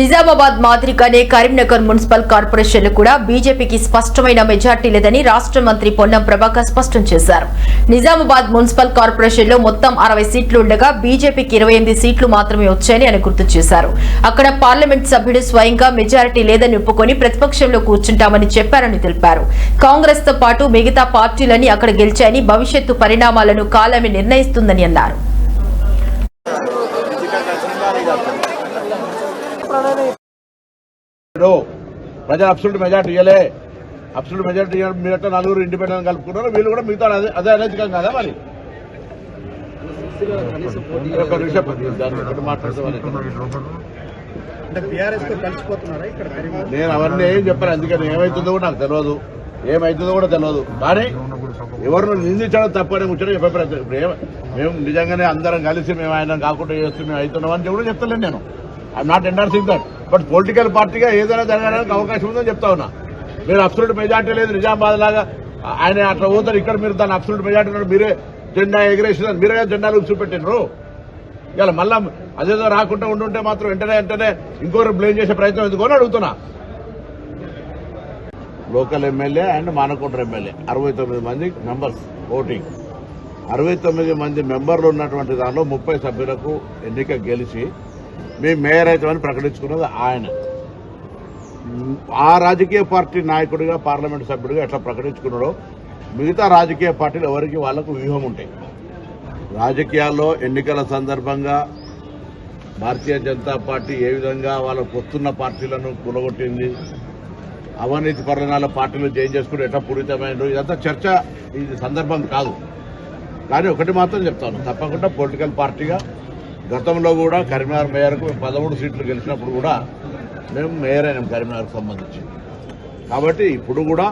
నిజామాబాద్ మాదిరిగానే కరీంనగర్ మున్సిపల్ కార్పొరేషన్లు కూడా బీజేపీకి స్పష్టమైన మెజార్టీ లేదని రాష్ట్ర మంత్రి పొన్నం ప్రభాకర్ స్పష్టం చేశారు. నిజామాబాద్ మున్సిపల్ కార్పొరేషన్లో మొత్తం 60 సీట్లు ఉండగా బీజేపీకి 28 సీట్లు మాత్రమే వచ్చాయని ఆయన గుర్తు చేశారు. అక్కడ పార్లమెంట్ సభ్యుడు స్వయంగా మెజారిటీ లేదని ఒప్పుకొని ప్రతిపక్షంలో కూర్చుంటామని చెప్పారని తెలిపారు. కాంగ్రెస్ తో పాటు మిగతా పార్టీలన్నీ అక్కడ గెలిచాయని భవిష్యత్తు పరిణామాలను కాలమే నిర్ణయిస్తుందని అన్నారు. ప్రజలు అబ్సల్యూట్ మెజార్టీ ఇవ్వలే. అబ్సల్యూట్ మెజార్టీ మీరంటే నలుగురు ఇండిపెండెంట్ కలుపుకున్నారు. వీళ్ళు కూడా మిగతా అదే అనైతికం కదా. మరి నేను అవన్నీ ఏం చెప్పాను. అందుకని ఏమైతుందో కూడా నాకు తెలియదు, ఏమైతుందో కూడా తెలియదు. కానీ ఎవరిని నిందించడం తప్పని కూర్చొని చెప్పారు. మేము నిజంగానే అందరం కలిసి మేము ఆయన కాకుండా చేస్తూ మేము అవుతున్నామని కూడా చెప్తలేను. నేను I'm not endorsing that. But political పార్టీగా ఏదైనా జరగడానికి అవకాశం ఉందని చెప్తా ఉన్నా. మీరు అబ్సల్యూట్ మెజార్టీ లేదు నిజామాబాద్ లాగా ఆయన అట్లా పోతారు. ఇక్కడ మీరు దాన్ని అబ్సల్యూట్ మెజార్టీ మీరే జెండా ఎగిరేసిన మీరే జెండాలు చూపెట్టినారు. ఇలా మళ్ళా అదేదో రాకుండా ఉండుంటే మాత్రం వెంటనే ఇంకొకరు బ్లేమ్ చేసే ప్రయత్నం ఎందుకు అని అడుగుతున్నా. Local MLA and Manakonda MLA 69 మంది మెంబర్స్ ఓటింగ్. 69 మంది మెంబర్లు ఉన్నటువంటి దానిలో 30 సభ్యులకు ఎన్నిక గెలిచి మీ మేయర్ అవుతామని ప్రకటించుకున్నది ఆయన. ఆ రాజకీయ పార్టీ నాయకుడిగా పార్లమెంట్ సభ్యుడిగా ఎట్లా ప్రకటించుకున్నాడో మిగతా రాజకీయ పార్టీలు ఎవరికి వాళ్లకు వ్యూహం ఉంటాయి. రాజకీయాల్లో ఎన్నికల సందర్భంగా భారతీయ జనతా పార్టీ ఏ విధంగా వాళ్ళ పొత్తున్న పార్టీలను కూలగొట్టింది, అవినీతి పరిణామాల పార్టీలు చేంజ్ చేసుకుంటూ ఎట్లా పూరితమైనది, ఇదంతా చర్చ ఇది సందర్భం కాదు. కానీ ఒకటి మాత్రం చెప్తాను, తప్పకుండా పొలిటికల్ పార్టీగా గతంలో కూడా కరీంనగర్ మేయర్కు 13 సీట్లు గెలిచినప్పుడు కూడా మేము మేయర్ అయినాం కరీంనగర్కు సంబంధించి. కాబట్టి ఇప్పుడు కూడా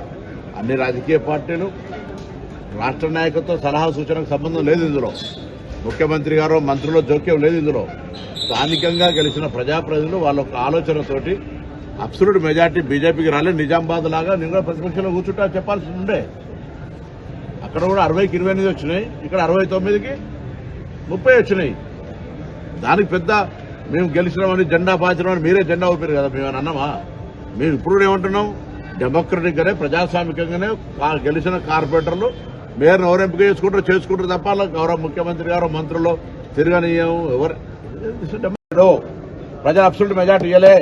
అన్ని రాజకీయ పార్టీలు రాష్ట్ర నాయకత్వ సలహా సూచనకు సంబంధం లేదు. ఇందులో ముఖ్యమంత్రి గారు మంత్రుల జోక్యం లేదు. ఇందులో స్థానికంగా గెలిచిన ప్రజాప్రతినిధులు వాళ్ళ ఒక ఆలోచనతోటి అబ్సల్యూట్ మెజార్టీ బీజేపీకి రాలేదు. నిజామాబాద్ లాగా నేను కూడా ప్రతిపక్షంలో కూర్చుంటా చెప్పాల్సి ఉండే. అక్కడ కూడా 60కి 28 వచ్చినాయి, ఇక్కడ 69కి 30 వచ్చినాయి. దానికి పెద్ద మేము గెలిచినామని జెండా పాచినామని మీరే జెండా ఊపారు కదా. మేము అన్నామా? మేము ఇప్పుడు ఏమంటున్నాం, డెమోక్రటిక్ గానే ప్రజాస్వామికంగానే గెలిచిన కార్పొరేటర్లు మేయర్ను ఎవరు ఎంపిక చేసుకుంటారు తప్ప గౌరవ ముఖ్యమంత్రి గారు మంత్రులు తిరగనీయం ఎవరు. ప్రజలు అబ్సల్యూట్ మెజార్టీ ఇవ్వలే.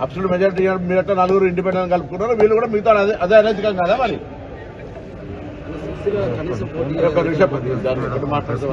అబ్సల్యూట్ మెజార్టీ మీరంటే నలుగురు ఇండిపెండెంట్ కలుపుకున్నారు. వీళ్ళు కూడా మిగతా అదే అనైతికం కదా. మరి మాట్లాడుతూ